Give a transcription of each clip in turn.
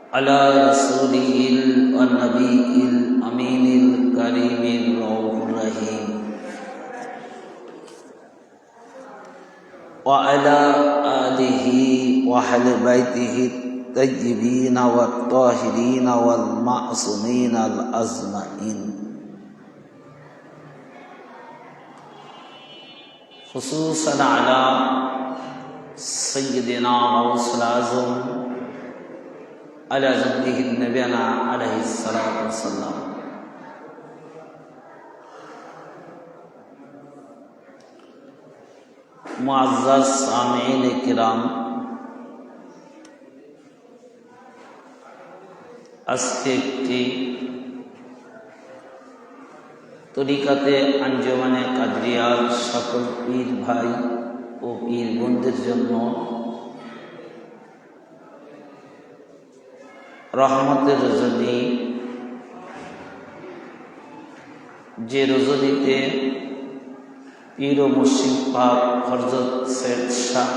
على رسوله النبي الأمين الكريم الرؤوف الرحيم وعلى آله وأهل بيته الطيبين والطاهرين والمعصومين الأجمعين خصوصا على سيدنا غوث الأعظم على جده نبينا عليه الصلاة والسلام मुअज़्ज़ज़ सामीईन किराम, আজকে একটি তরিকাতে আঞ্জুমানে কাদরিয়ার সকল পীর ভাই ও পীর বোনদের জন্য রহমতের রজনী, যে রজনীতে পীর ও মুর্শিদ পাক হযরত সৈয়দ শাহ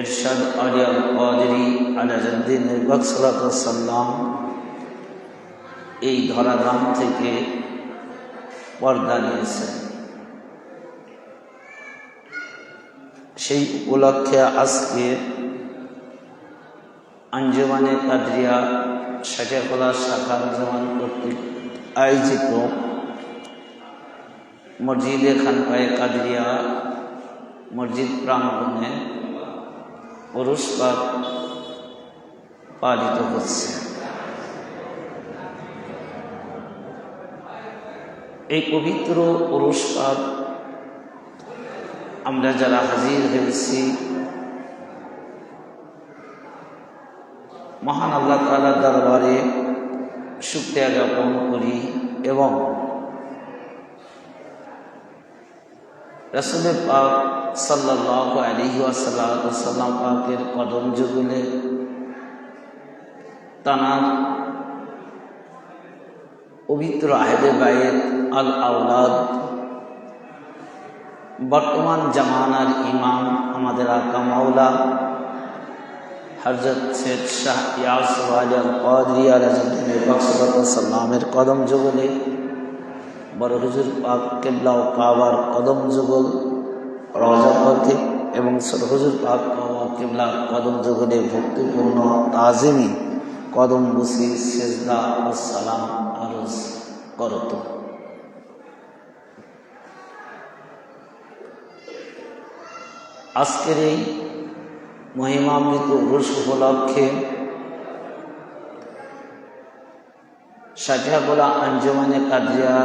ইরশাদ আলী আল কাদরি আলাউদ্দিন বাকসালাতু সাল্লাম এই ধরাধাম থেকে পর্দা নিয়েছেন। সেই উপলক্ষে আজকে আঞ্জুমানে কাদরিয়া শাজাকলা শাখা আঞ্জুমান কর্তৃক আয়োজিত মসজিদে খানপায়ে কাদরিয়া মসজিদ প্রাঙ্গণে উরুস পাক পালিত হচ্ছে। এই পবিত্র উরুস পাক আমরা যারা হাজির হয়েছি, মহান আল্লাহ তাআলার দরবারে শুকরিয়া জ্ঞাপন করি এবং রাসূল পাক সাল্লাল্লাহু আলাইহি ওয়াসাল্লাম পাকের কদম যুগলে তানার পবিত্র আহদে বায়েত আল আওলাদ, বর্তমান জামানার ইমাম আমাদের আকা মাওলা হযরত সৈয়দ শাহ ইয়াসুফ আলী আল কাদরি আলাউদ্দিন বাকসালাতু সাল্লামের কদম যুগলে, বড় হুজুর পাক কিবলা ও কাবার কদম যুগল রওজা পাকে এবং ছোট হুজুর পাক কিবলা কদম যুগলে ভক্তিপূর্ণ তাজিমি কদম বসি সেজদা ও সালাম আরজ করত। আজকের এই মহিমান্বিত উরুস উপলক্ষে শাজাকলা আঞ্জুমানে কাদরিয়া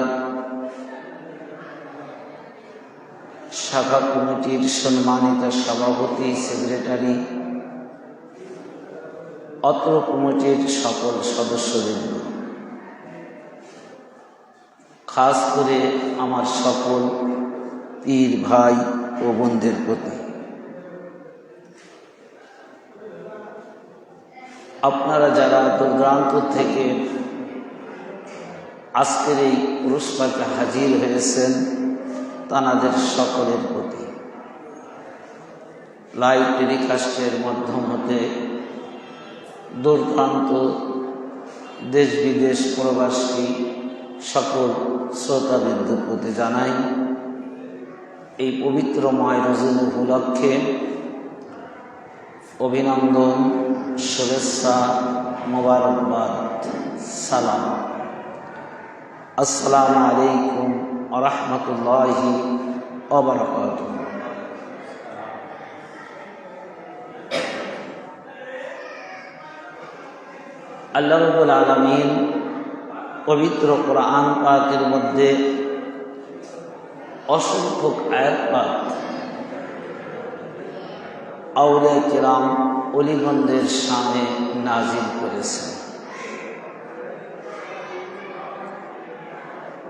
শাখা কমিটির সম্মানিত সভাপতি, সেক্রেটারি, অত্র কমিটির সকল সদস্যবৃন্দ, খাস করে আমার সকল পীর ভাই ও বোনদের প্রতি, আপনারা যারা দূরদূরান্ত থেকে আজকের এই উরুস পাকে হাজির হয়েছেন, তাদের সকলের প্রতি লাইভ টেলিকাস্টের মাধ্যম হতে দূরপ্রান্ত দেশ বিদেশ প্রবাসী সকল শ্রোতাবৃন্দের প্রতি জানাই এই পবিত্রময় রজনী উপলক্ষে অভিনন্দন, শুভেচ্ছা, মোবারকবাদ, সালাম। আসসালামু আলাইকুম ওয়া রাহমাতুল্লাহি ওয়া বারাকাতুহু। আল্লাহ রাব্বুল আলামিন পবিত্র কোরআন পাকের মধ্যে অসংখ্য আয়াত পাক আউলিয়া কিরাম ওলিগণদের শানে নাজিল করেছেন।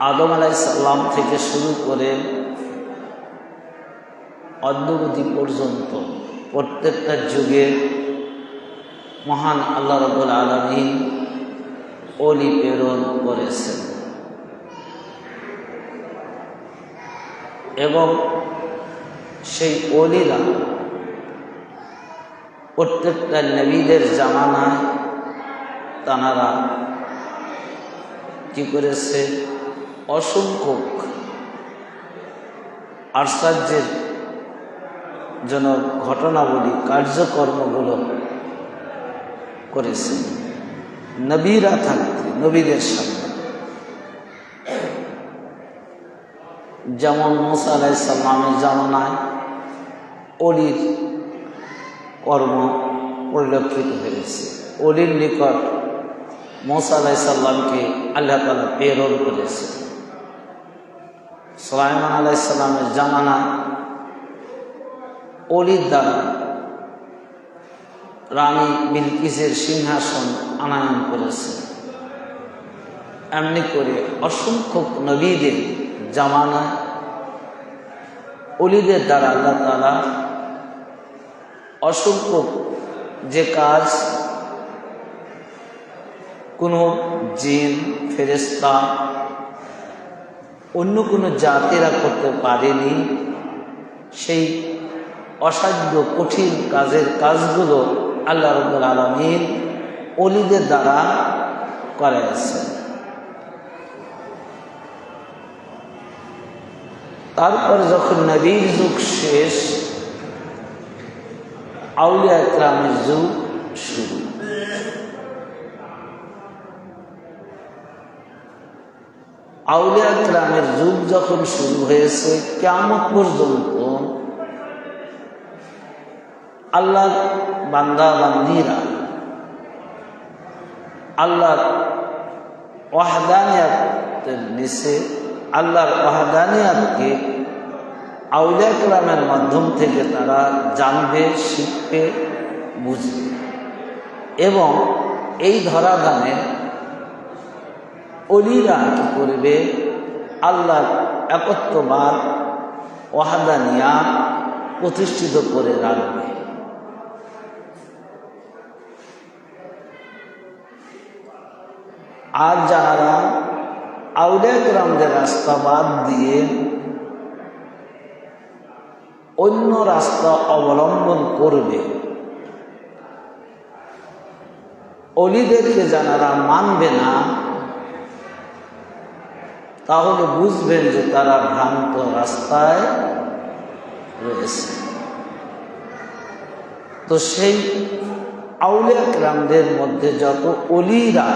আদম আলাইহিস সালাম থেকে শুরু করে অদ্যাবধি পর্যন্ত প্রত্যেকটা যুগে মহান আল্লাহ রাব্বুল আলামিন ওলি প্রেরণ করেছেন এবং সেই ওলিরা প্রত্যেকটা নবীদের জামানায় তানারা কি করেছে, অসংখ্য আশ্চর্যের জনক ঘটনাবলী কার্যকর্মগুলো করেছে নবীরা থাকতে, নবীদের সামনে। যেমন মুসা আলাইহিস সালামের জামানায় অলির কর্ম পরিলক্ষিত হয়েছে। অলির নিকট মুসা আলাইহিস সালামকে আল্লাহ তাআলা প্রেরণ করেছে। সুলাইমান আলাইহিস সালামের জামানায় অলির দ্বারা রানী বিলকিসের সিংহাসন আনয়ন করেছে। এমনি করে অসংখ্য নবীদের জামানায় অলিদের দ্বারা আল্লাহ তাআলা অসংখ্য যে কাজ কোনো জিন, ফেরেশতা, অন্য কোনো জাতিরা করতে পারেনি, সেই অসাধ্য কঠিন কাজগুলো আল্লাহ রাব্বুল আলামিন অলিদের দ্বারা করাইছেন। তারপর যখন নবীর যুগ শেষ, আউলিয়া ইকরামের যুগ শুরু। আউলিয়া ইকরামের যুগ যখন শুরু হয়েছে, কিয়ামত পর্যন্ত আল্লাহ বান্দা বান্দীরা আল্লাহর ওয়াহদানিয়াতের নিচে আল্লাহর ওয়াহদানিয়াতকে আউলিয়া ইকরামের মাধ্যম থেকে তারা জানবে, শিখবে, বুঝবে এবং এই ধরাধামে অলিরা কি করবে, আল্লাহর একত্ববাদ, ওয়াহদানিয়াত প্রতিষ্ঠিত করে রাখবে। আর যারা আউলিয়া ইকরামদের রাস্তা বাদ দিয়ে অন্য রাস্তা অবলম্বন করবে, অলিদেরকে যারা মানবে না, তাহলে বুঝবেন যে তারা ভ্রান্ত রাস্তায় রয়েছে। তো সেই আউলিয়া ইকরামদের মধ্যে যত অলিরা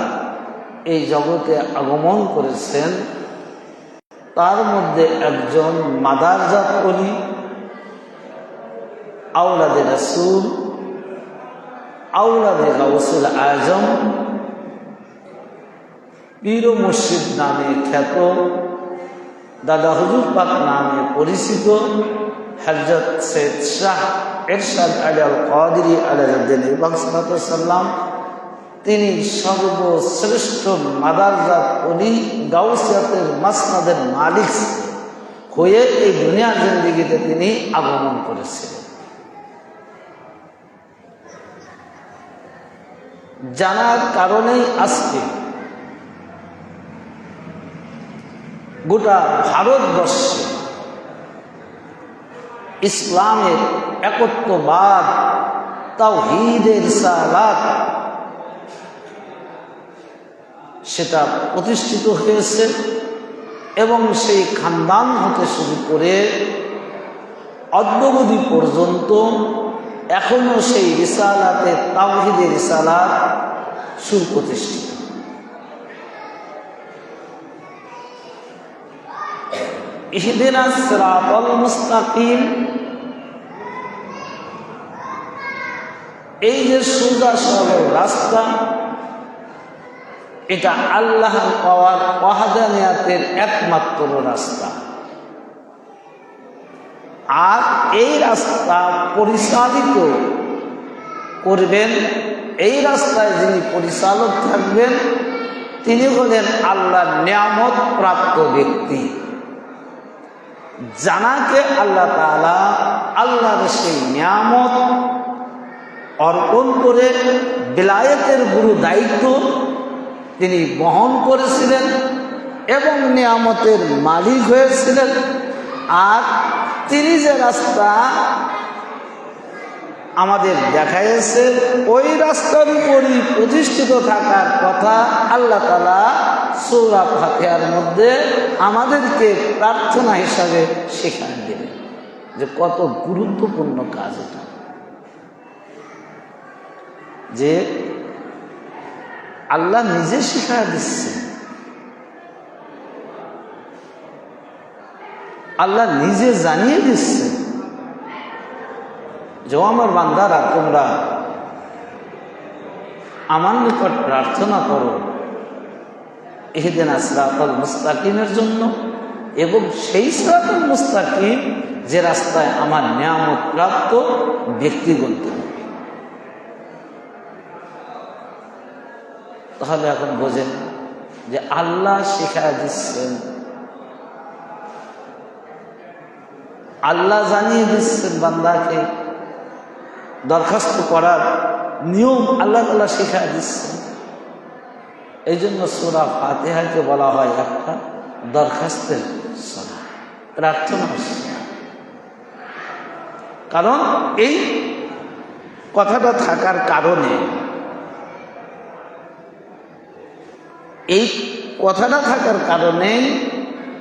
এই জগতে আগমন করেছেন, তার মধ্যে একজন মাদারজাত অলি, আওলাদে রাসূল, আওলাদে গাউসুল আজম, পীর ও মুর্শিদ নামে খ্যাত, দাদা হুজুর পাক নামে পরিচিত হযরত সৈয়দ শাহ ইরশাদ আলী আল কাদেরী আলাইহিদ্দিন বাকসাল্লাম, তিনি সর্বশ্রেষ্ঠ মাদারজাত অলি, গাউসিয়াতের মাসনাদের মালিক হয়ে এই দুনিয়ার জিন্দেগিতে তিনি আগমন করেছিলেন। জানার কারণেই আজকে গোটা ভারতবর্ষে ইসলামের একত্ববাদ, তাওহীদের রিসালাত সেটা প্রতিষ্ঠিত হয়েছে এবং সেই খানদান হতে শুরু করে অদ্যাবধি পর্যন্ত এখনো সেই রিসালাতে তাওহীদের রিসালাত সুপ্রতিষ্ঠিত। ইহদিনাস সিরাতাল মুস্তাকিম, এই যে সোজা সরল রাস্তা, এটা আল্লাহ পাওয়ার ওয়াহদানিয়াতের একমাত্র রাস্তা। আর এই রাস্তা পরিচালিত করবেন, এই রাস্তায় যিনি পরিচালক থাকবেন, তিনি হলেন আল্লাহর নিয়ামত প্রাপ্ত ব্যক্তি, জানাকে আল্লাহ তাআলা আল্লাহর সেই নিয়ামত অর্পণ করে বেলায়েতের গুরু দায়িত্ব তিনি বহন করেছিলেন এবং নিয়ামতের মালিক হয়েছিলেন। আর তিনি যে রাস্তা আমাদের দেখাইছে ওই রাস্তার উপরই প্রতিষ্ঠিত থাকার কথা আল্লাহ তাআলা সূরা ফাতিহার মধ্যে আমাদেরকে প্রার্থনা হিসাবে শেখানো দিলেন যে কত গুরুত্বপূর্ণ কাজ এটা, যে আল্লাহ নিজে শিক্ষা দিচ্ছে, আল্লাহ নিজে জানিয়ে দিচ্ছে যে আমার বান্দারা তোমরা আমার নিকট প্রার্থনা করো ইহদিনা সিরাতাল মুস্তাকিমের জন্য, এবং সেই সিরাতাল মুস্তাকিম যে রাস্তায় আমার নিয়ামত প্রাপ্ত ব্যক্তিগণ। তাহলে এখন বোঝেন যে আল্লাহ শিখায়া দিচ্ছেন, আল্লাহ জানিয়ে দিচ্ছেন বান্দাকে, দরখাস্ত করার নিয়ম আল্লাহ তাআলা শিখায়া দিচ্ছেন। এই জন্য সূরা ফাতিহাকে বলা হয় একটা দরখাস্তের সূরা, প্রার্থনার সূরা। কারণ এই কথাটা থাকার কারণে, এই কথাটা থাকার কারণে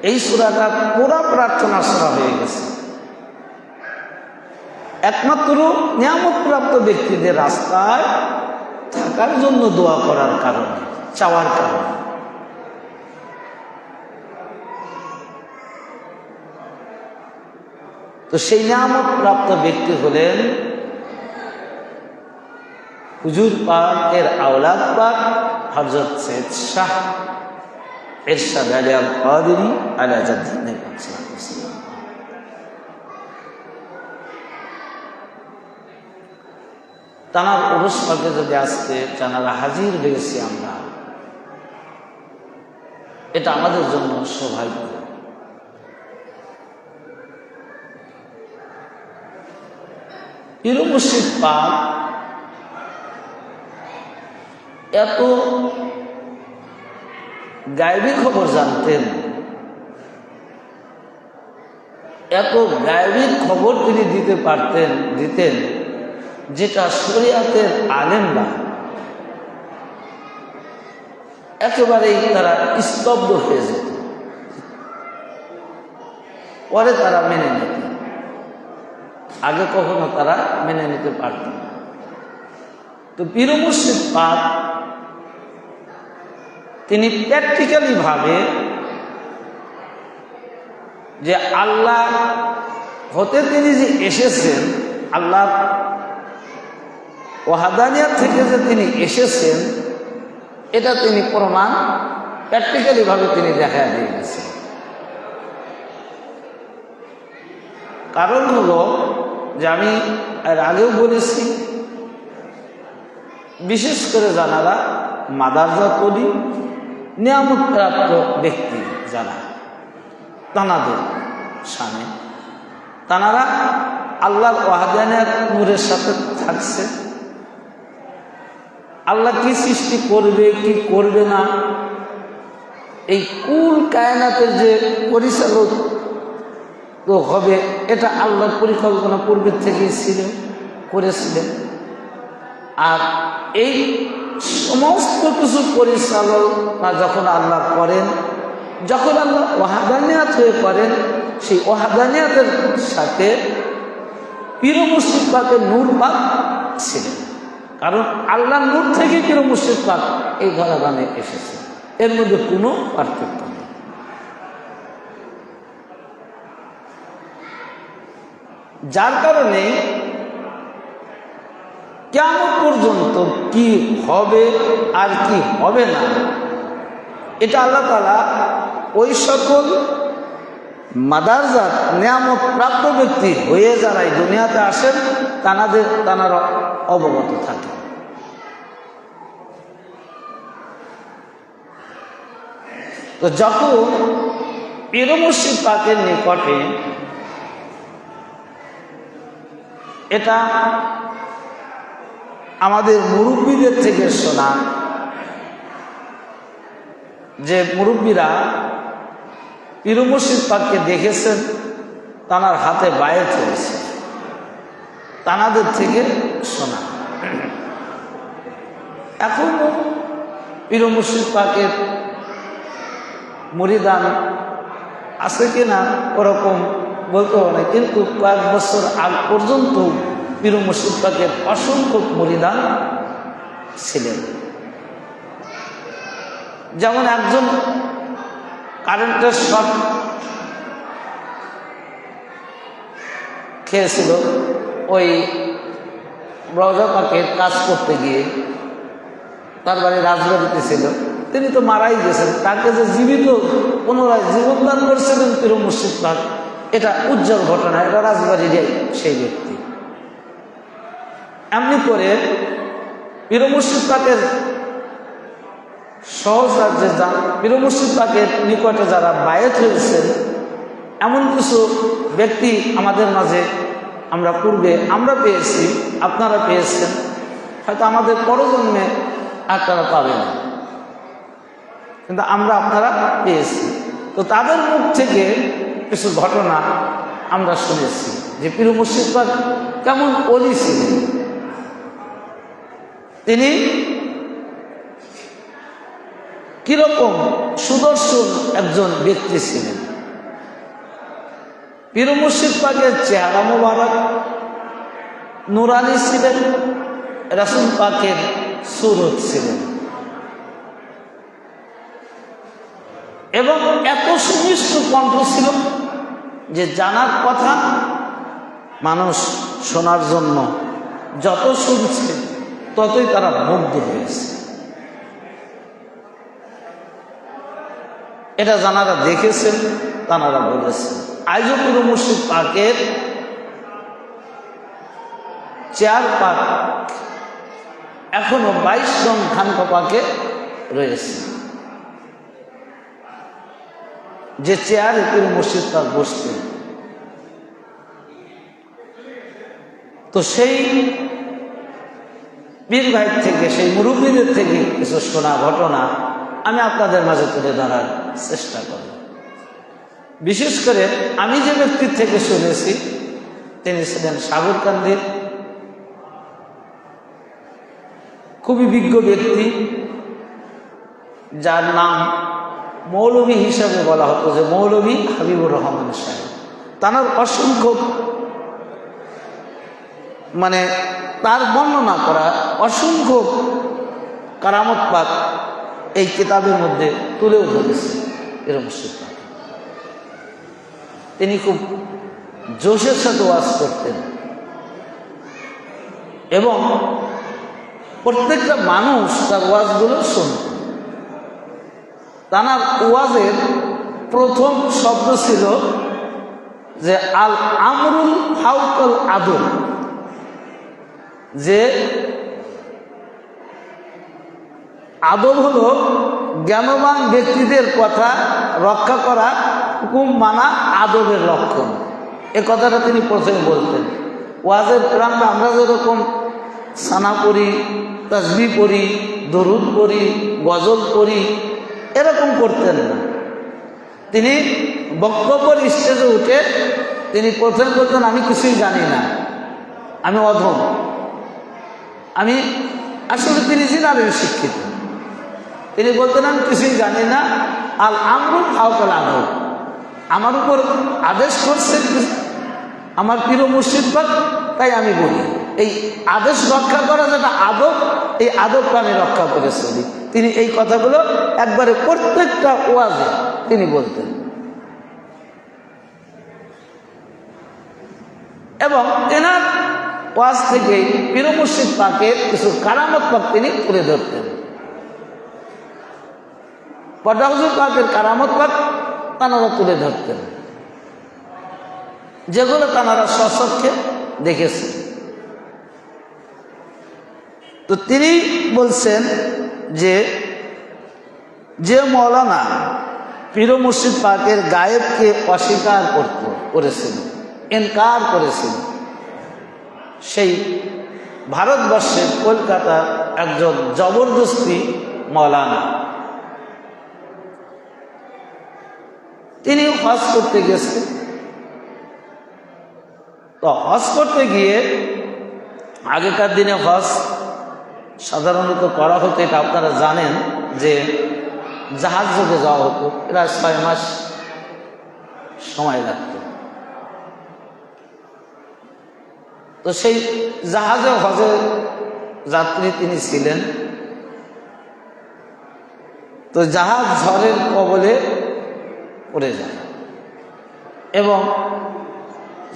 এই সূরাটা পুরা প্রার্থনা সূরা হয়ে গেছে। একমাত্র নিয়ামত প্রাপ্ত ব্যক্তিদের রাস্তায় থাকার জন্য দোয়া করার কারণে, চাওয়ার কারণে। তো সেই নিয়ামত প্রাপ্ত ব্যক্তি হলেন হুজুর পাকের আওলাদ পাক হযরত সৈয়দ শাহ ইরশাদ আলী আল কাদেরী আলা জাদ্দিন। তানার উরুস পাকে যদি আজকে জানারা হাজির হয়েছি আমরা, এটা আমাদের জন্য সৌভাগ্য। পীর মুর্শিদ পাক এত গায়েবী খবর জানতেন, এত গায়েবী খবর তিনি দিতেন যেটা শরিয়াতের আলেমরা একেবারেই তারা স্তব্ধ হয়ে যেত, পরে তারা মেনে নিত, আগে কখনো তারা মেনে নিতে পারত না। তো পীর মুর্শিদ পাক তিনি প্র্যাকটিক্যালি ভাবে যে আল্লাহ হতে তিনি যে এসেছেন, আল্লাহ ওয়াহদানিয়াত থেকে যে তিনি এসেছেন, এটা তিনি প্রমাণ প্র্যাকটিক্যালি ভাবে তিনি দেখা দিয়ে গেছেন। কারণ হলো যে আমি এর আগেও বলেছি, বিশেষ করে যারা মাদারজা করি নিয়ামত প্রাপ্ত ব্যক্তি যারা, তানাদের সামনে তানারা আল্লাহর ওয়াহদানিয়াত নূরের সাথে থাকছে। আল্লাহ কি সৃষ্টি করবে কি করবে না, এই কুল কায়নাতের যে পরিচালক তো হবে, এটা আল্লাহর পরিকল্পনা পূর্বের থেকেই করেছিলেন। আর এই সমস্ত কিছু পরিচালনা যখন আল্লাহ করেন, যখন আল্লাহ ওয়াহদানিয়াত হয়ে করেন, সেই ওয়াহদানিয়াতের সাথে পীর মুর্শিদ পাকের নূর পাক ছিলেন। কারণ আল্লাহ নূর থেকে পীর মুর্শিদ পাক এই ঘরানায় এসেছে, এর মধ্যে কোনো পার্থক্য নেই। যার কারণে কিয়ামত পর্যন্ত কি হবে আর কি হবে না, এটা আল্লাহ তাআলা ওই সকল মাদারজাত নিয়ামত প্রাপ্ত ব্যক্তি হয়ে যারা এই দুনিয়াতে আসেন তানারা অবগত থাকে। তো যখন পীর মুর্শিদ পাকের নিকটে এটা আমাদের মুরব্বীদের থেকে শোনা, যে মুরব্বীরা পীর মুর্শিদ পাককে দেখেছেন, তানার হাতে বায়াত হয়েছে, তানাদের থেকে শোনা। এখনো পীর মুর্শিদ পাকের মুরিদান আছে কিনা ওরকম বলতে হবে না, কিন্তু কয়েক বছর আগ পর্যন্ত পীর মুর্শিদ পাকের অসংখ্য মুরিদান ছিলেন। যেমন একজন কারেন্টের শর্ট খেয়েছিল ওই রওজা পাকের কাজ করতে গিয়ে, তার বাড়ি রাজবাড়িতে ছিল, তিনি তো মারাই গেছেন, তাকে যে জীবিত পুনরায় জীবনদান করছিলেন পীর মুর্শিদ পাক, এটা উজ্জ্বল ঘটনা, এটা রাজবাড়ির সেই ব্যক্তি। এমনি করে পীর মুর্শিদ পাকের সহজ রাজ্যে যান, পীর মুর্শিদ পাকের নিকটে যারা বায়াত হয়েছেন এমন কিছু ব্যক্তি আমাদের মাঝে আমরা পূর্বে আমরা পেয়েছি, আপনারা পেয়েছেন, হয়তো আমাদের পরজন্মে আপনারা পাবেন, কিন্তু আমরা আপনারা পেয়েছি। তো তাদের মুখ থেকে কিছু ঘটনা আমরা শুনেছি যে পীর মুর্শিদ পাক কেমন ওলি ছিলেন। তিনি কিরকম সুদর্শন একজন ব্যক্তি ছিলেন। পীর মুর্শিদ পাকের চেহারা মোবারক নুরানি ছিলেন, রাসূল পাকের সুরত ছিলেন, এবং এত সুমিষ্ট কণ্ঠ ছিল যে জানার কথা মানুষ শোনার জন্য যত শুনছে ততই তারা মুগ্ধ হয়েছে। এটা জানারা দেখেছেন, তারা বলেছেন। আজও পীর মুর্শিদ পাকের চেয়ার পাক এখনো 22 নং খানকা পাকে রয়েছে, যে চেয়ারে পীর মুর্শিদ পাক বসতেন। তো সেই পীর ভাই থেকে, সেই মুরব্বীদের থেকে কিছু শোনা ঘটনা আমি আপনাদের মাঝে তুলে ধরার চেষ্টা করব। বিশেষ করে আমি যে ব্যক্তির থেকে শুনেছি তিনি ছিলেন সাগরকান্দির খুবই বিজ্ঞ ব্যক্তি, যার নাম মৌলভী হিসাবে বলা হতো যে মৌলভী হাবিবুর রহমান সাহেব। তার অসংখ্য তার বর্ণনা করা অসংখ্য কারামত পাক এই কিতাবের মধ্যে তুলেও ধরেছে পীর মুর্শিদ পাক। তিনি খুব জোশের সাথে ওয়াজ করতেন এবং প্রত্যেকটা মানুষ তার ওয়াজগুলো শুনত। তার ওয়াজের প্রথম শব্দ ছিল যে আল আমরুল ফাউকাল আদল, যে আদব হলো জ্ঞানবান ব্যক্তিদের কথা রক্ষা করা, হুকুম মানা আদবের লক্ষণ। এ কথাটা তিনি প্রথমে বলতেন। ওয়াজের প্রাঙ্গে আমরা যেরকম সানা পড়ি, তাসবিহ পড়ি, দরুদ পড়ি, গজল পড়ি, এরকম করতেন না। তিনি বক্তব্যের স্টেজে উঠে তিনি প্রথমে বলতেন আমি কিছুই জানি না, আমি অধম, আমি আসলে তিনি জিনারের শিক্ষিত। তিনি বলতেন আমি কিছুই জানি না, আল আমরুল ফাউকাল আদব, আমার উপর আদেশ করছে আমার পীর মুর্শিদ পাক, তাই আমি বলি। এই আদেশ রক্ষা করা যেটা আদব, এই আদবকে আমি রক্ষা করে চলি। তিনি এই কথাগুলো একবারে প্রত্যেকটা ওয়াজে তিনি বলতেন এবং তেনার ওয়াজ থেকে পীর মুর্শিদ পাকের কিছু কারামত পাক তিনি তুলে ধরতেন। পর্দা হুজুর পাকের কারামত পাক তানারা তুলে ধরতেন, যেগুলো তানারা স্বচক্ষে দেখেছেন। তো তিনি বলছেন যে যে মৌলানা পীর মুর্শিদ পাকের গায়েবকে অস্বীকার করেছিল, ইনকার করেছিল, সেই ভারতবর্ষের কলকাতার একজন জবরদস্তি মৌলানা। তিনি হজ করতে গেছেন। তো হজ করতে গিয়ে আগেকার দিনে হজ সাধারণত করা হতো, এটা আপনারা জানেন, যে জাহাজ যোগে যাওয়া হতো, প্রায় 6 মাস সময় লাগত। তো সেই জাহাজে হজের যাত্রী তিনি ছিলেন। তো জাহাজ ঝড়ের কবলে পড়ে যায় এবং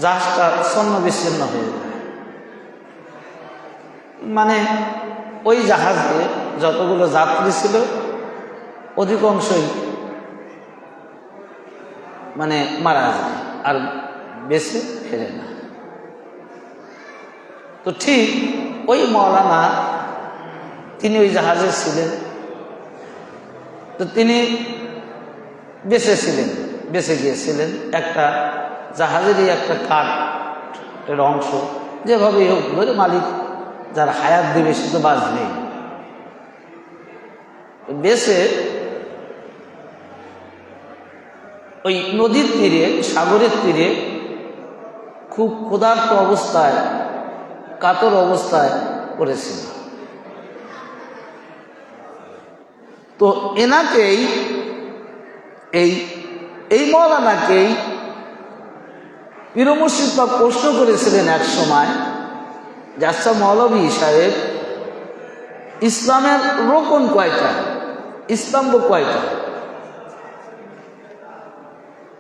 জাহাজটা ছন্ন বিচ্ছিন্ন হয়ে যায়। মানে ওই জাহাজে যতগুলো যাত্রী ছিল অধিকাংশই মানে মারা যায়, আর বেঁচে ফেরে না। তো ঠিক ওই মওলানা তিনি ওই জাহাজে ছিলেন। তো তিনি বেঁচে গিয়েছিলেন একটা জাহাজেরই একটা কাঠের অংশ, যেভাবেই হোক ধরে মালিক যার হায়াত দেবে সে তো বাঁচবেই। বেঁচে ওই নদীর তীরে, সাগরের তীরে খুব ক্ষুধার্ত অবস্থায়, কাতর অবস্থায় পড়েছিল। তো এনাকেই এই মওলানাকেই পীর মুর্শিদ পাক প্রশ্ন করেছিলেন এক সময় যে, আচ্ছা মৌলভী সাহেব, ইসলামের রোকন কয়টা, স্তম্ভ কয়টা?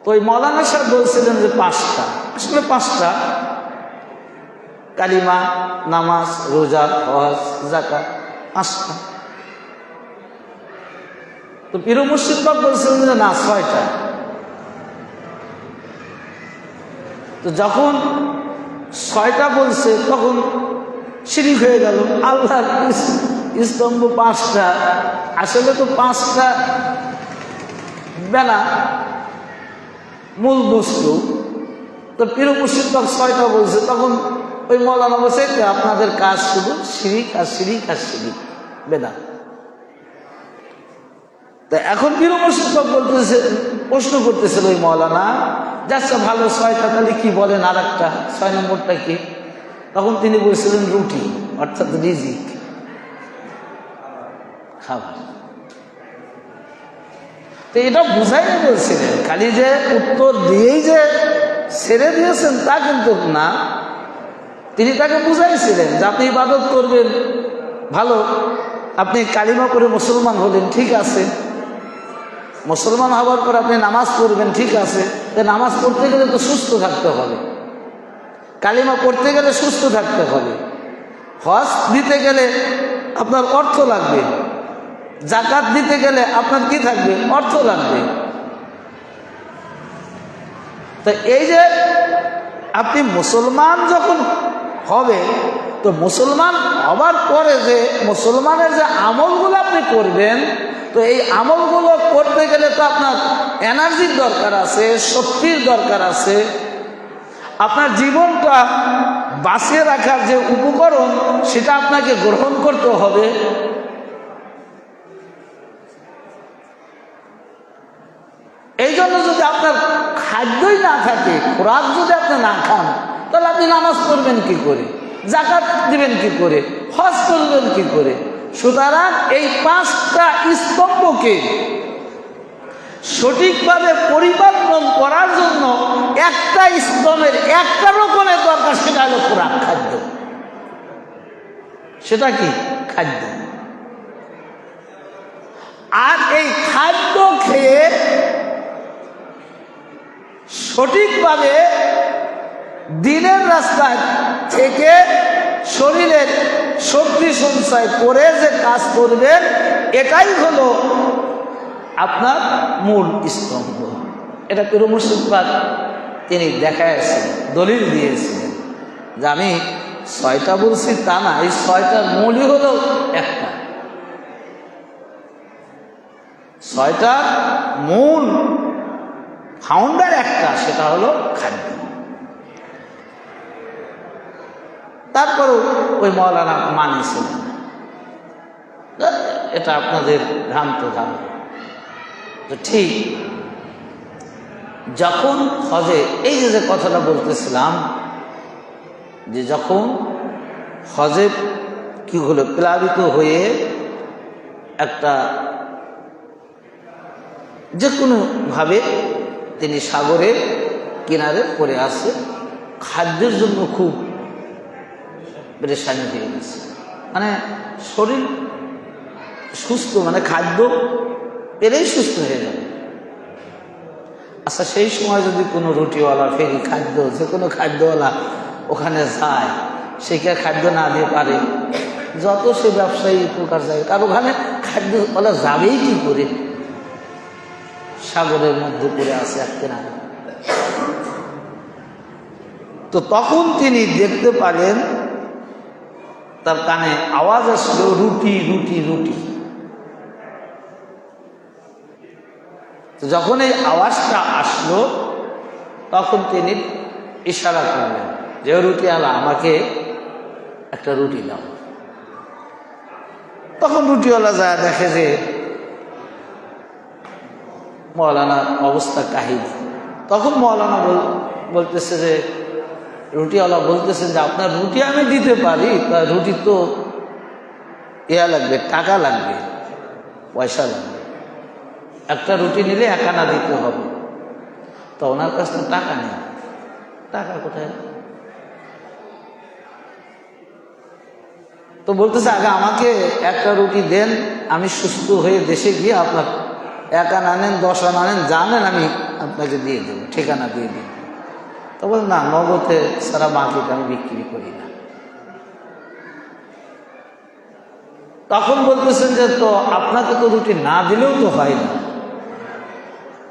তো ওই মৌলানা সাহেব বলছিলেন যে 5টা। আসলে 5টা: কালিমা, নামাজ, রোজা, হজ, যাকাত, 5টা। তো পীর মুর্শিদ পাক বলছিলেন যে না, 6টা। তো যখন 6টা বলছে তখন শিরিক হয়ে গেল। আল্লাহর স্তম্ভ 5টা, আসলে তো 5টা বেলা মূল বস্তু। তো পীর মুর্শিদ পাক 6টা বলছে, তখন ওই মওলানা বলছে আপনাদের কাজ শুধু শিরিক আর শিরিক আর শিরিক, বেদাত। তা এখন পীর মুর্শিদ পাক বলতেছে, প্রশ্ন করতেছিল ওই মওলানা, যাচ্ছে ভালো 6টা, তাহলে কি বলেন আর একটা 6 নম্বরটা কি? তখন তিনি বলছিলেন রুটি, অর্থাৎ রিজিক, খাবার। তো এটা বুঝাই বলছিলেন, খালি যে উত্তর দিয়েই যে ছেড়ে দিয়েছেন তা কিন্তু না। তিনি তাকে বুঝাইছিলেন যে আপনি ইবাদত করবেন, ভালো, আপনি কালিমা করে মুসলমান হলেন, ঠিক আছে। মুসলমান হওয়ার পর আপনি নামাজ পড়বেন, ঠিক আছে। নামাজ পড়তে গেলে তো সুস্থ থাকতে হবে, কালিমা পড়তে গেলে সুস্থ থাকতে হবে, হজ দিতে গেলে আপনার অর্থ লাগবে, যাকাত দিতে গেলে আপনার কি থাকবে, অর্থ লাগবে। তো এই যে আপনি মুসলমান যখন হবে, তো মুসলমান হবার পরে যে মুসলমানের যে আমলগুলো আপনি করবেন, তো এই আমলগুলো করতে গেলে তো আপনার এনার্জির দরকার আছে, শক্তির দরকার আছে। আপনার জীবনটা বাঁচিয়ে রাখার যে উপকরণ, সেটা আপনাকে গ্রহণ করতে হবে। এই জন্য যদি আপনার খাদ্যই না থাকে, খোরাক যদি আপনি না খান, তাহলে আপনি নামাজ পড়বেন কি করে, যাকাত দিবেন কি করে, হজ করবেন কি করে? সুতরাং এই 5টা স্তম্ভকে সঠিকভাবে পরিপালন করার জন্য একটা স্তম্ভের একটা রকমের দরকার, সেটা হলো খোরাক, খাদ্য। সেটা কি? খাদ্য। আর এই খাদ্য খেয়ে সঠিকভাবে দিনের রাস্তায় থেকে শরীরের শক্তি সঞ্চয় করে যে কাজ করবেন, এটাই হলো আপনার মূল স্তম্ভ। এটা পীর মুর্শিদ পাক তিনি দেখাইছেন, দলিল দিয়েছিলেন যে আমি 6টা বলছি তা না, এই 6টার মূলই হলো একটা। 6টার মূল ফাউন্ডার একটা, সেটা হলো খাদ্য। তারপরও ওই মওলানা মানেছিলেন, এটা আপনাদের ভ্রান্ত ধারণা। তো ঠিক যখন হজে, এই যে কথাটা বলতেছিলাম, যে যখন হজে কি হলো, প্লাবিত হয়ে একটা যে কোনোভাবে তিনি সাগরের কিনারে পড়ে আসে, খাদ্যের জন্য খুব পরেশানি হয়ে গেছে, মানে শরীর সুস্থ, মানে খাদ্য পেলেই সুস্থ হয়ে যাবে। আচ্ছা, সেই সময় যদি কোনো রুটিওয়ালা, ফেরি খাদ্য, যে কোনো খাদ্যওয়ালা ওখানে যায়, সে কি খাদ্য না দিয়ে পারে? যত সে ব্যবসায়ী প্রকার যায়, কারণ ওখানে খাদ্যওয়ালা যাবেই কি করে? সাগরের মধ্যে পড়ে আছে একটা না। তো তখন তিনি দেখতে পেলেন, তার কানে আওয়াজ আসলো, রুটি রুটি রুটি। তো যখন এই আওয়াজটা আসলো, তখন তিনি ইশারা করলেন যে রুটিওয়ালা, আমাকে একটা রুটি দাও। তখন রুটিওয়ালা যায় দেখে যে মৌলানার অবস্থা কাহিল। তখন মৌলানা বলতেছে যে, রুটিওয়ালা বলতেছেন যে আপনার রুটি আমি দিতে পারি, তা রুটি তো লাগবে, টাকা লাগবে, পয়সা লাগবে, একটা রুটি নিলে 1 আনা দিতে হবে। তো ওনার কাছে তো টাকা নেই, টাকা কোথায়? তো বলতেছে, আগে আমাকে একটা রুটি দেন, আমি সুস্থ হয়ে দেশে গিয়ে আপনার 1 আনা নেন, 10 আনা নেন, জানেন, আমি আপনাকে দিয়ে দেবো, ঠিকানা দিয়ে দিই। তো বল, না, নগদে সারা বাকিটা আমি বিক্রি করি না। তখন বলতেছেন যে, তো আপনাকে তো রুটি না দিলেও তো হয় না,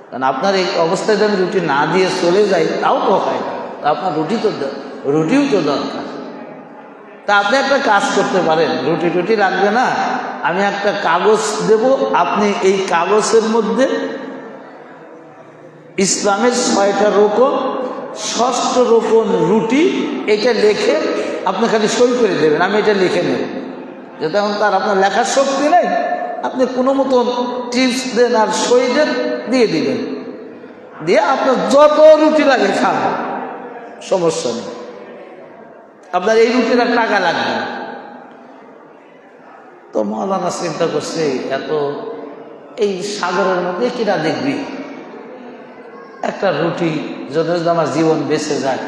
কারণ আপনার এই অবস্থায় যদি আমি রুটি না দিয়ে চলে যাই, তাও তো হয় না, আপনার রুটিও তো দরকার। তা আপনি একটা কাজ করতে পারেন, রুটি টুটি লাগবে না, আমি একটা কাগজ দেব, আপনি এই কাগজের মধ্যে ইসলামের 6টা রোকন, 6ষ্ঠ রোকন রুটি, এটা লিখে আপনি খালি সই করে দেবেন, আমি এটা লিখে নেব। যেহেতু এখন তার আপনার লেখার শক্তি নেই, আপনি কোনো মতন টিপস দেন আর সই দেন, দিয়ে দিবেন, দিয়ে আপনার যত রুটি লাগে খান, সমস্যা নেই, আপনার এই রুটির আর টাকা লাগবে না। তো মৌলানা চিন্তা করছে, এত এই সাগরের মধ্যে কিনা দেখবি একটা রুটি, যদি আমার জীবন বেঁচে যায়,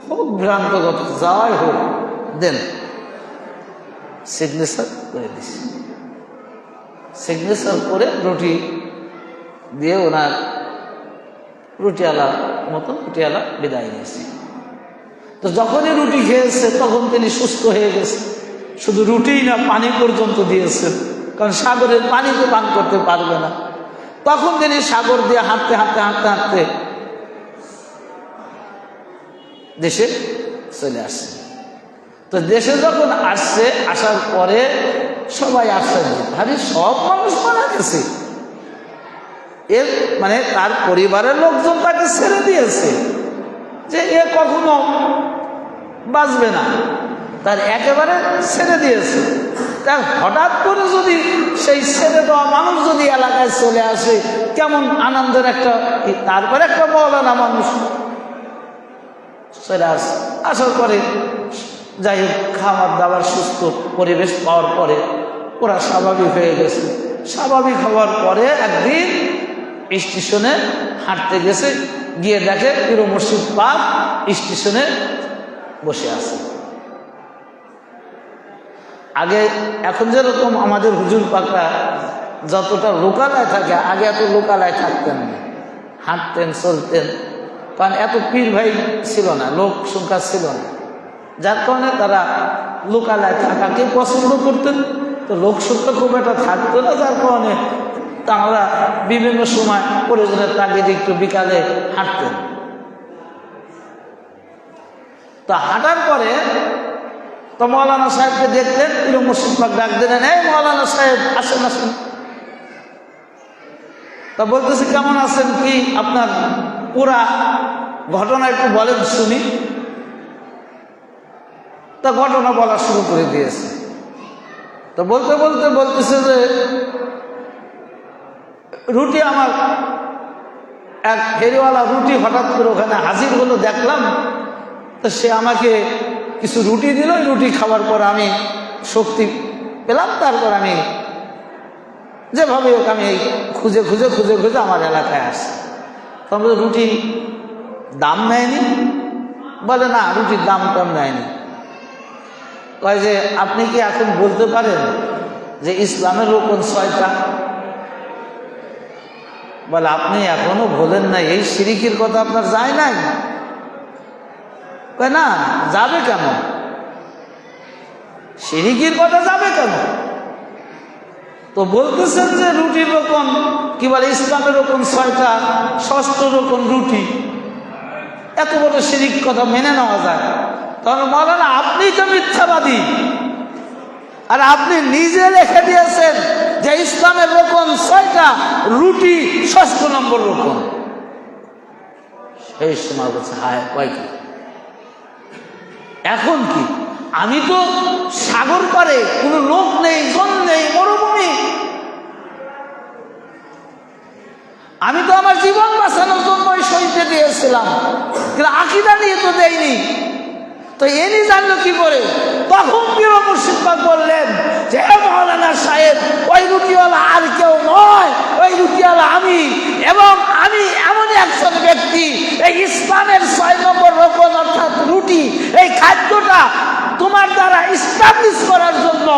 হোক ভ্রান্তগত যাওয়াই হোক, দেন। সিগনেচার করে দিছি, সিগনেচার করে রুটি দিয়ে ওনার রুটিওয়ালা বিদায় নিয়েছে। তো যখনই রুটি খেয়েছে, তখন তিনি সুস্থ হয়ে গেছে। শুধু রুটিই না, পানি পর্যন্ত দিয়েছেন, কারণ সাগরের পানি তো পান করতে পারবে না। তখন তিনি সাগর দিয়ে হাঁটতে হাঁটতে হাঁটতে হাঁটতে দেশে চলে আসছে। তো দেশে যখন আসছে, আসার পরে সবাই আশ্চর্য, আরে সব মানুষ মারা গেছে, এর মানে তার পরিবারের লোকজন তাকে ছেড়ে দিয়েছে, যে এ কখনো বাঁচবে না, তার একেবারে ছেড়ে দিয়েছে। তার হঠাৎ করে যদি সেই ছেড়ে দেওয়া মানুষ যদি এলাকায় চলে আসে, কেমন আনন্দের একটা, তারপরে একটা মৌলানা মানুষ চলে আসে। আসার পরে যাই হোক, খাবার দাবার সুস্থ পরিবেশ পাওয়ার পরে ওরা স্বাভাবিক হয়ে গেছে। স্বাভাবিক হওয়ার পরে একদিন স্টেশনে হাঁটতে গেছে, গিয়ে দেখে পীর মুর্শিদ পাক স্টেশনে বসে আছে। আগে, এখন যেরকম আমাদের হুজুর পাকরা যতটা লোকালয় থাকে, আগে এত লোকালয় থাকতেন না, হাঁটতেন চলতেন, কারণ এত পীর ভাই ছিল না, লোক সংখ্যা ছিল না, যার কারণে তারা লোকালয় থাকাকে পছন্দ করতেন। তো লোক সংখ্যা খুব একটা থাকতো না, যার কারণে তারা বিভিন্ন সময় প্রয়োজনের তাগিদে একটু বিকালে হাঁটতেন। তো হাঁটার পরে তো মৌলানা সাহেবকে দেখলেন, পীর মুর্শিদ পাক ডাক দিলেন, এই মৌলানা সাহেব, আসেন আসেন। তা বলতেছে, কেমন আছেন, কি আপনার পুরা ঘটনা একটু বলেন শুনি। তা ঘটনা বলা শুরু করে দিয়েছে। তো বলতে বলতে বলতেছে যে, রুটি আমার এক ফেরিওয়ালা রুটি হঠাৎ করে ওখানে হাজির হলো, দেখলাম। তো সে আমাকে কিছু রুটি দিল, রুটি খাওয়ার পর আমি শক্তি পেলাম। তারপর আমি যেভাবে হোক আমি খুঁজে খুঁজে খুঁজে খুঁজে আমার এলাকায় আসি। তখন রুটির দাম নেয়নি, বলে না রুটির দাম কম নেয়নি। কয় যে আপনি কি এখন বলতে পারেন যে ইসলামের রোকন 6টা? বলে আপনি এখনো বলেন না, এই শিরিকের কথা আপনার যায় নাই? কয় না, যাবে কেন, শিরিকের কথা যাবে কেন? তো বলতেছেন যে রুটির রোকন কি বলে ইসলামের রোকন 6টা, 6ষ্ঠ রোকন রুটি, এত বড় শিরিক কথা মেনে নেওয়া যায়? তখন মাওলানা আপনি তো মিথ্যাবাদী, আর আপনি নিজে লিখে দিয়েছেন যে ইসলামের রোকন 6টা, রুটি 6ষ্ঠ নম্বর রোকন। সেই সময় বলছে হায় কয় কি, এখন কি? আমি তো সাগর পারে, কোনো লোক নেই, জন নেই, মরুভূমি, আমি তো আমার জীবন বাঁচানোর জন্য সইতে দিয়েছিলাম, কিন্তু আকীদা নিয়ে তো দেয়নি। তো এনি জানলো কি করে? তখন পীর মুর্শিদ পাক বললেন যে হে মাওলানা সাহেব, ওই রুটিওয়ালা আর কেউ নয়, ওই রুটিওয়ালা আমি। এবং আমি এমন একজন ব্যক্তি, এই ইসলামের 6 নম্বর রোকন অর্থাৎ রুটি, এই খাদ্যটা তোমার দ্বারা ইস্টাবলিশ করার জন্য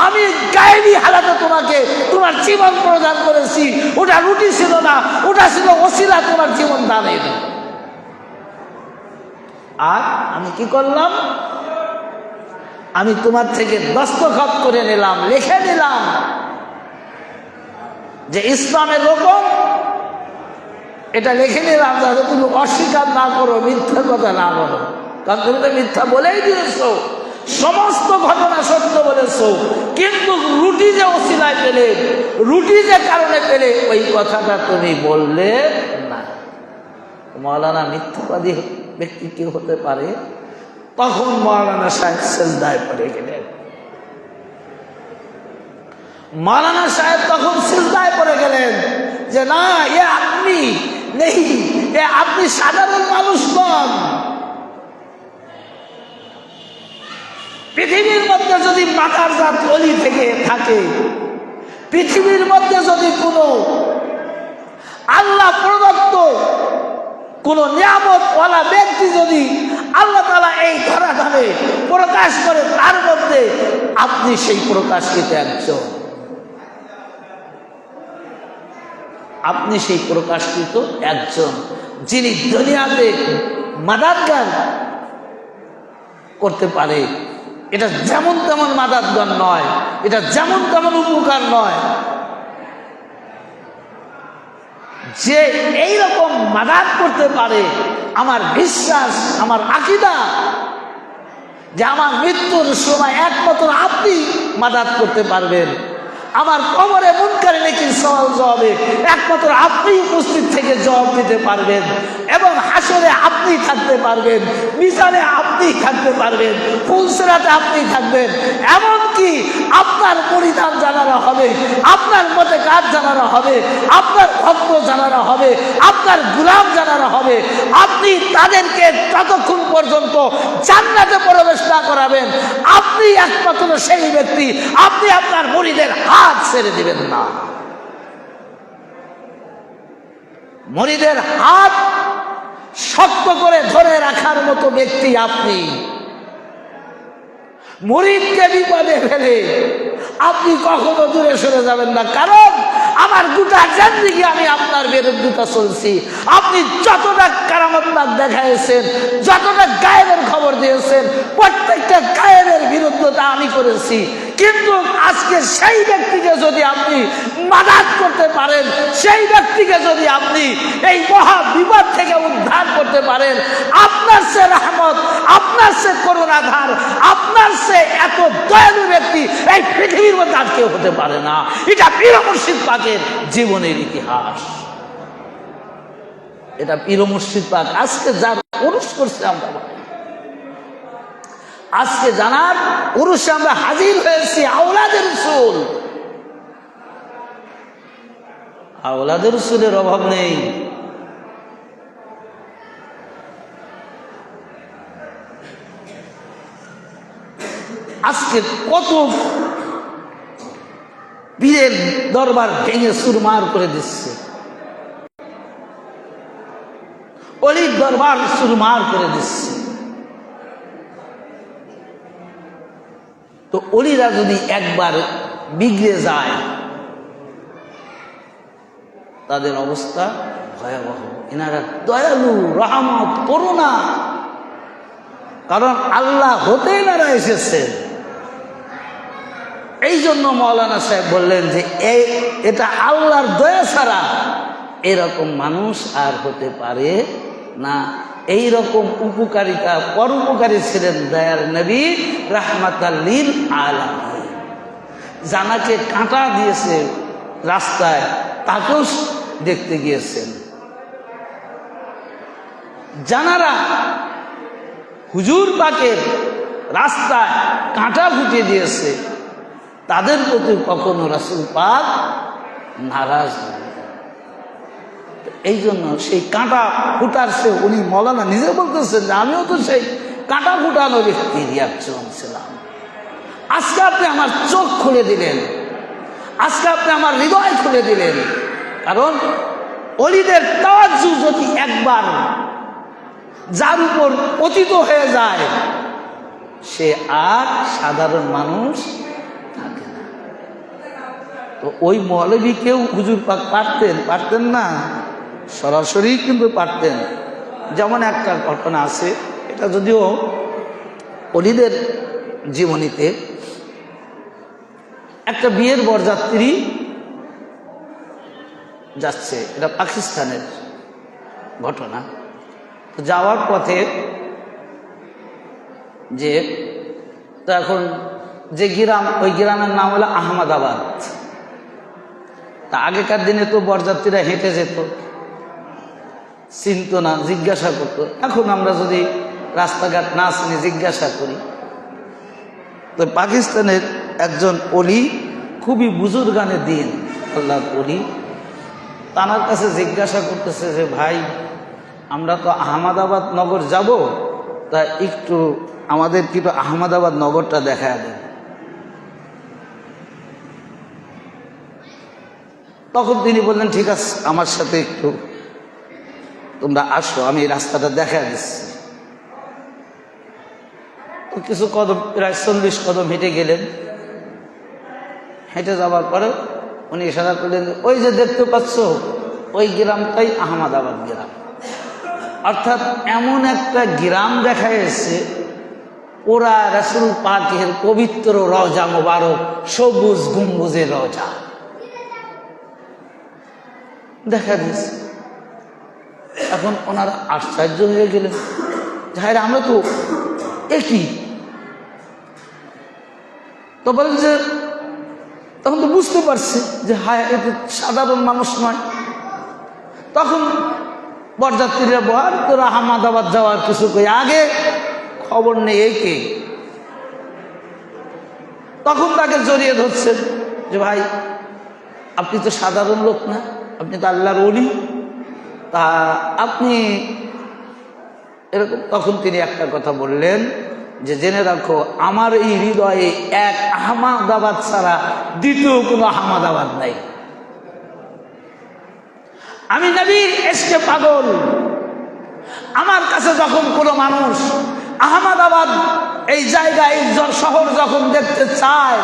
আমি গায়েবী হালাতে তোমাকে তোমার জীবন প্রদান করেছি। ওটা রুটি ছিল না, ওটা ছিল ওসিলা তোমার জীবন দানের। আর আমি কি করলাম? আমি তোমার থেকে দস্তখত করে নিলাম, লিখে নিলাম যে ইসলামের রোকন, এটা লিখে নিলাম যাতে তুমি অস্বীকার না করো, মিথ্যা কথা না বলো। কারণ তুমি তো মিথ্যা বলেই দিয়েছো, সমস্ত ঘটনা সত্য বলেছো, কিন্তু রুটি যে ওসিলায় পেলে, রুটি যে কারণে পেলে, ওই কথাটা তুমি বললে না। মাওলানা মিথ্যাবাদী ব্যক্তি কি হতে পারে? তখন মাওলানা সাহেব সিজদায় পড়ে গেলেন। মাওলানা সাহেব তখন সিজদায় পড়ে গেলেন যে না, এ আপনি নেই, এ আপনি সাধারণ মানুষ নন। পৃথিবীর মধ্যে যদি মাদারজাত অলি থেকে থাকে, পৃথিবীর মধ্যে যদি কোনো আল্লাহ প্রদত্ত কোন নিয়ামত ওয়ালা ব্যক্তি যদি আল্লাহ তাআলা এই ধরাধামে প্রকাশ করে, তার মধ্যে আপনি সেই প্রকাশকৃত একজন, আপনি সেই প্রকাশকৃত একজন, যিনি দুনিয়াতে মাদাতগান করতে পারে। এটা যেমন তেমন মাদাতগান নয়, এটা যেমন তেমন উপকার নয়। যে এইরকম মাদাত করতে পারে, আমার বিশ্বাস, আমার আকীদা যে আমার মৃত্যুর সময় একমাত্র আপনি মাদাত করতে পারবেন। আমার কবরে মুনকার নেকির সওয়াল জবাবে একমাত্র আপনি উপস্থিত থেকে জবাব দিতে পারবেন, এবং হাসরে আপনি থাকতে পারবেন, মিজানে আপনি থাকতে পারবেন, ফুলসিরাতে আপনি থাকবেন। এমনকি আপনার পরিধান জানানো হবে, আপনার মতে কাজ জানানো হবে, আপনার ভক্ত জানানো হবে, আপনার গোলাম জানানো হবে। আপনি তাদেরকে ততক্ষণ পর্যন্ত জান্নাতে প্রবেশ না করাবেন, আপনি একমাত্র সেই ব্যক্তি, আপনি আপনার মুরিদের হাত ছেড়ে দিবেন না। মুরিদের হাত শক্ত করে ধরে রাখার মতো ব্যক্তি আপনি। মুরিদকে বিপদে ফেলে আপনি কখনো দূরে সরে যাবেন না, কারণ আমার গোটা জিন্দেগি আমি আপনার বিরুদ্ধতা চলছি। আপনি যতটা কারামত দেখাইছেন, যতটা গায়েবের খবর দিয়েছেন, প্রত্যেকটা গায়েবের বিরুদ্ধতা আমি করেছি। কিন্তু আজকে সেই ব্যক্তিকে যদি আপনি মাদাত করতে পারেন, সেই ব্যক্তিকে যদি আপনি এই মহা বিপদ থেকে উদ্ধার করতে পারেন, আপনার সে রহমত, আপনার সে করুণাধার, আপনার সে এত দয়ালু ব্যক্তি এই পৃথিবীর মধ্যে আর কেউ হতে পারে না। এটা পীর মুর্শিদ পাকের জীবনের ইতিহাস। এটা পীর মুর্শিদ পাক আজকে যার উরুস করছে, আমরা আজকে জানার উরুসে আমরা হাজির হয়েছি। আওলাদে রাসূল, আওলাদে রাসূলের অভাব নেই। আজকে কত পীরের দরবার ভেঙে চুরমার করে দিচ্ছে, অলির দরবার চুরমার করে দিচ্ছে। তো অলিরা যদি একবার বিগড়ে যায় তাদের অবস্থা ভয়াবহ। এনারা দয়ালু, রহমত, করুণা, কারণ আল্লাহ হতে এনারা এসেছেন। এই জন্য মাওলানা সাহেব বললেন যে এটা আল্লাহর দয়া ছাড়া এরকম মানুষ আর হতে পারে না। এই রকম উপকারিতা, পরোপকারী ছিলেন দয়ার নবী রাহমাতাল লিল আলামিন। জানাকে কাঁটা দিয়েছে রাস্তায়, তাকেও দেখতে গিয়েছেন। জানারা হুজুর পাকের রাস্তায় কাঁটা ফুটিয়ে দিয়েছে, তাদের প্রতি কখনো রাসূল পাক নারাজ নন। এই জন্য সেই কাঁটা ফুটার সে উনি মৌলানা নিজে বলতেছেন যে আমিও তো সেই কাঁটা ফুটানো ব্যক্তির একজন ছিলাম। আজকে আপনি আমার চোখ খুলে দিলেন, আজকে আপনি আমার হৃদয় খুলে দিলেন। কারণ অলিদের তাওয়াজ্জু যদি একবার যার উপর পতিত হয়ে যায়, সে আর সাধারণ মানুষ থাকে না। তো ওই মৌলবীকেও হুজুর পাক পারতেন না, সরাসরি কিন্তু পারতেন। যেমন একটা ঘটনা আছে, এটা যদিও অলিদের জীবনীতে, একটা বিয়ের বরযাত্রী যাচ্ছে, এটা পাকিস্তানের ঘটনা। তো যাওয়ার পথে যে তো এখন যে গ্রাম, ওই গ্রামের নাম হলো আহমদাবাদ। তা আগেকার দিনে তো বরযাত্রীরা হেঁটে যেত, চিনত না, জিজ্ঞাসা করতো। এখন আমরা যদি রাস্তাঘাট না চিনি জিজ্ঞাসা করি। তো পাকিস্তানের একজন অলি, খুবই বুজুর্গানে দিন আল্লাহর অলি, তার কাছে জিজ্ঞাসা করতেছে যে ভাই, আমরা তো আহমদাবাদ নগর যাব, তা একটু আমাদের কিন্তু আহমদাবাদ নগরটা দেখায় দেন। তখন তিনি বললেন ঠিক আছে, আমার সাথে একটু তোমরা আসো, আমি এই রাস্তাটা দেখায় দিচ্ছি। তো কিছু কদম, প্রায় 40 কদম হেঁটে গেলেন। হেঁটে যাওয়ার পরে উনি ইশারা করলেন, ওই যে দেখতে পাচ্ছ ওই গ্রামটাই আহমদাবাদ গ্রাম। অর্থাৎ এমন একটা গ্রাম দেখা এসেছে, ওরা রাসূল পাকের পবিত্র রওজা মোবারক, সবুজ গম্বুজের রওজা দেখা দিয়েছে। এখন ওনারা আশ্চর্য হয়ে গেলেন, যাই আমরা তো একই। তো বলেন যে তখন তো বুঝতে পারছি যে হায়, এ তো সাধারণ মানুষ নয়। তখন বরযাত্রীরা বল তোরা আহমদাবাদ যাওয়ার কিছু কই, আগে খবর নেই একে। তখন তাকে জড়িয়ে ধরছেন যে ভাই, আপনি তো সাধারণ লোক না, আপনি তো আল্লাহর ওলি, তা আপনি এরকম। তখন তিনি একটা কথা বললেন যে জেনে রাখো, আমার এই হৃদয়ে এক আহমদাবাদ ছাড়া দ্বিতীয় কোনো আহমদাবাদ নাই। আমি নবীর ইশকে পাগল। আমার কাছে যখন কোনো মানুষ আহমদাবাদ এই জায়গায়, এই শহর যখন দেখতে চায়,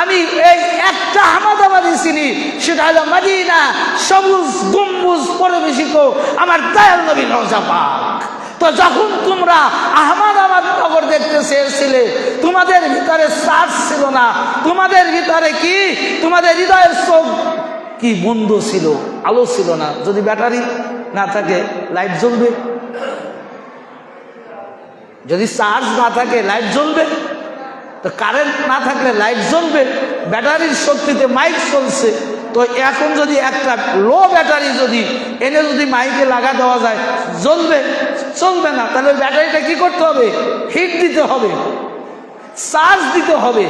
আমি এই একটা আহমদাবাদই চিনি, সেটা হলো মদিনা, সবুজ গম্বুজ পরিবেশিত আমার দয়াল নবীর রওজা পাক। তো যখন তোমরা আহমদাবাদ নগর দেখতে চেয়েছিলে, তোমাদের ভিতরে চার্জ ছিল না, তোমাদের ভিতরে কি, তোমাদের হৃদয়ের চোখ কি বন্ধ ছিল, আলো ছিল না। যদি ব্যাটারি না থাকে লাইট জ্বলবে, যদি চার্জ না থাকে লাইট জ্বলবে, তো কারেন্ট না থাকলে লাইট জ্বলবে। ব্যাটারির শক্তিতে মাইক চলছে, তো এখন যদি একটা লো ব্যাটারি যদি এনে যদি মাইকে লাগা দেওয়া যায়, জ্বলবে? চলবে না। তাহলে ব্যাটারিটা কি করতে হবে? হিট দিতে হবে, চার্জ দিতে হবে,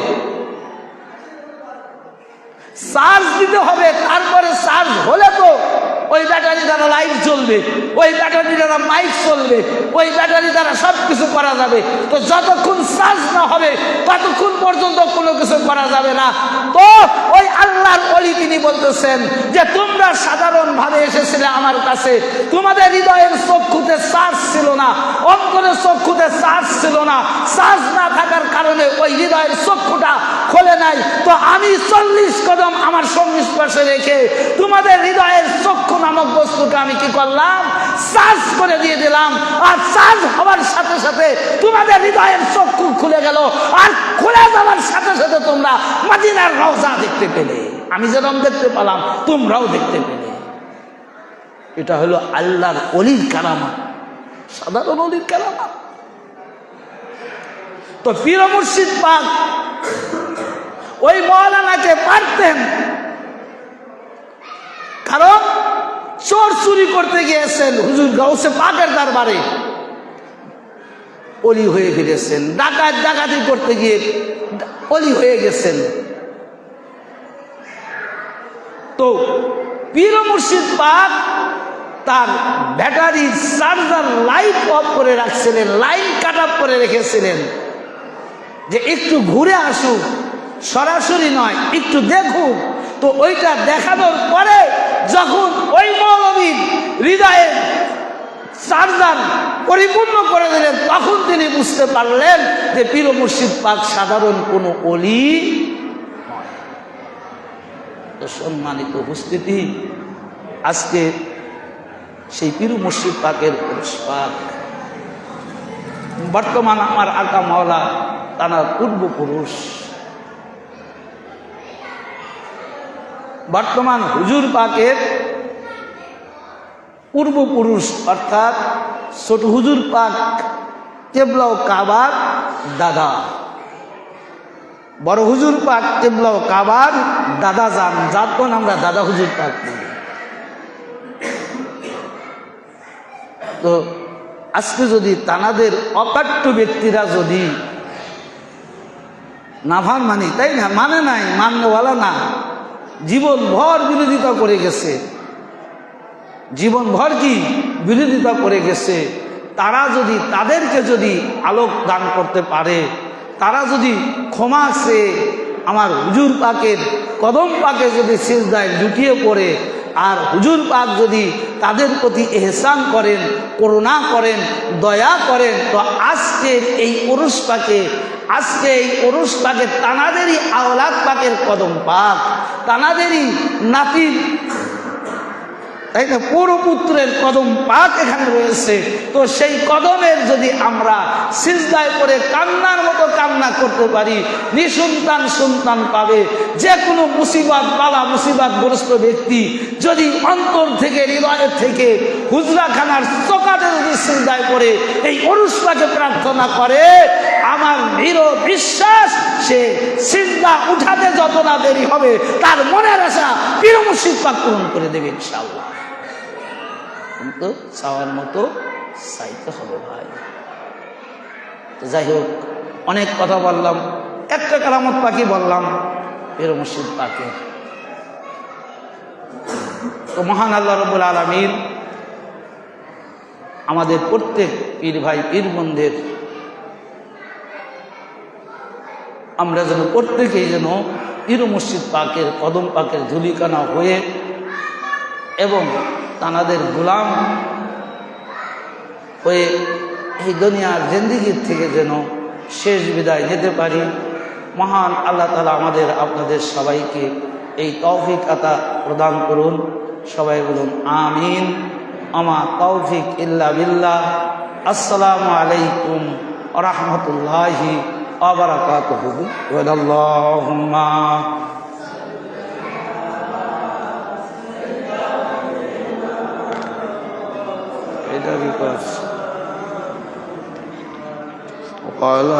চার্জ দিতে হবে। তারপরে চার্জ হলে তো ওই ব্যাটারি দ্বারা লাইট জ্বলবে, ওই ব্যাটারি দ্বারা মাইক চলবে, ওই ব্যাটারি দ্বারা সব কিছু করা যাবে। তো যতক্ষণ চার্জ না হবে ততক্ষণ পর্যন্ত কোনো কিছু করা যাবে না। তো ওই আল্লাহর ওলি তিনি বলতেছেন যে তোমরা সাধারণভাবে এসেছিলে আমার কাছে, তোমাদের হৃদয়ের চক্ষুতে চার্জ ছিল না, অন্তরের চক্ষুতে চার্জ ছিল না, চার্জ না থাকার কারণে ওই হৃদয়ের চক্ষুটা খোলে নাই। তো আমি 40 কদম আমার সংস্পর্শে রেখে তোমাদের হৃদয়ের চক্ষু নামক বস্তুকে আমি কি করলাম, চার্জ করে দিয়ে দিলাম। আর চার্জ হওয়ার সাথে সাথে তোমাদের হৃদয়ের চক্ষু খুলে গেল, আর খুলে যাওয়ার সাথে সাথে তোমরা মদিনার রওজা দেখতে পেলে। আমি যেরকম দেখতে পেলাম তোমরাও দেখতে পেলে। এটা হলো আল্লাহর ওলির কারামাত, সাধারণ ওলির কারামাত। তো পীর মুর্শিদ পাক ওই মাওলানাকে পারতেন, কারণ চোর চুরি করতে গিয়েছেন হুজুর গাউসে পাকের দরবারে, ওলি হয়ে ফিরেছেন। ডাকাত ডাকাতি করতে গিয়ে ওলি হয়ে গেছেন। তো পীর মুর্শিদ পাক তার ব্যাটারি চার্জার লাইট অফ করে রাখছিলেন, লাইন কাট অফ করে রেখেছিলেন, যে একটু ঘুরে আসুক, সরাসরি নয়, একটু দেখুক। তো ওইটা দেখানোর পরে যখন ওই মৌলবীর হৃদয়ের চার্জার পরিপূর্ণ করে দিলেন, তখন তিনি বুঝতে পারলেন যে পীর মুর্শিদ পাক সাধারণ কোনো ওলি নয়। তো সম্মানিত উপস্থিতি, আজকে সেই পীর মুর্শিদ পাকের পুরুষ পাক বর্তমান আমার আকা মাওলা তানার পূর্বপুরুষ, বর্তমান হুজুর পাকের পূর্বপুরুষ, অর্থাৎ ছোট হুজুর পাক কেবলা ও কাবার দাদা, বড় হুজুর পাক কেবলা ও কাবার দাদা যান, যার কোন আমরা দাদা হুজুর পাক বলি। তো আজকে যদি তানাদের অকাট্য ব্যক্তিরা যদি নাভান মানি, তাই না, মানে নাই, মাননেওয়ালা না, জীবন ভর বিরোধিতা করে গেছে, জীবন ভর কি বিরোধিতা করে গেছে, তারা যদি তাদেরকে যদি আলোক দান করতে পারে, তারা যদি ক্ষমা চেয়ে আমার হুজুর পাকের কদম পাকে যদি সিজদায় লুটিয়ে পড়ে, আর হুজুর পাক যদি তাদের প্রতি এহসান করেন, করুণা করেন, দয়া করেন, তো আজকের এই উরুস পাকে, আজকে এই উরুস পাকে তানাদেরই আওলাদ পাকের কদম পাক, তানাদেরই নাতির, তাই না, পুত্রের কদম পাক এখানে রয়েছে। তো সেই কদমের যদি আমরা সিজদায় করে কান্নার মতো কান্না করতে পারি, নিঃসন্তান সন্তান পাবে, যে কোনো মুসিবত বালা মুসিবতগ্রস্ত ব্যক্তি যদি অন্তর থেকে, হৃদয়ের থেকে হুজরাখানার চোকাতে যদি সিজদায় করে এই উরুস পাকে প্রার্থনা করে, আমার দৃঢ় বিশ্বাস সে সিজদা উঠাতে যত না দেরি হবে তার মনের আশা পীর মুর্শিদ পাক পূরণ করে দেবে ইনশাআল্লাহ। কিন্তু চাওয়ার মতো চাইতে হবে ভাই। তো যাই হোক, অনেক কথা বললাম, একটা কারামত পাখি বললাম পীর মুর্শিদ পাকের। তো মহান আল্লাহ রাব্বুল আলামিন আমাদের প্রত্যেক পীর ভাই পীর বোনদের, আমরা যেন প্রত্যেকেই যেন পীর মুর্শিদ পাকের কদম পাকের ধুলিকানা হয়ে এবং তানাদের গোলাম হয়ে এই দুনিয়ার জিন্দেগির থেকে যেন শেষ বিদায় নিতে পারি। মহান আল্লাহ তাআলা আমাদের আপনাদের সবাইকে এই তৌফিক আতা প্রদান করুন। সবাই বলুন আমিন। আমা তৌফিক ইল্লা বিল্লাহ। আসসালামু আলাইকুম ওয়া রাহমাতুল্লাহি ওয়া বারাকাতুহু। ওয়াল্লাহুম্মা এটা বিকাশ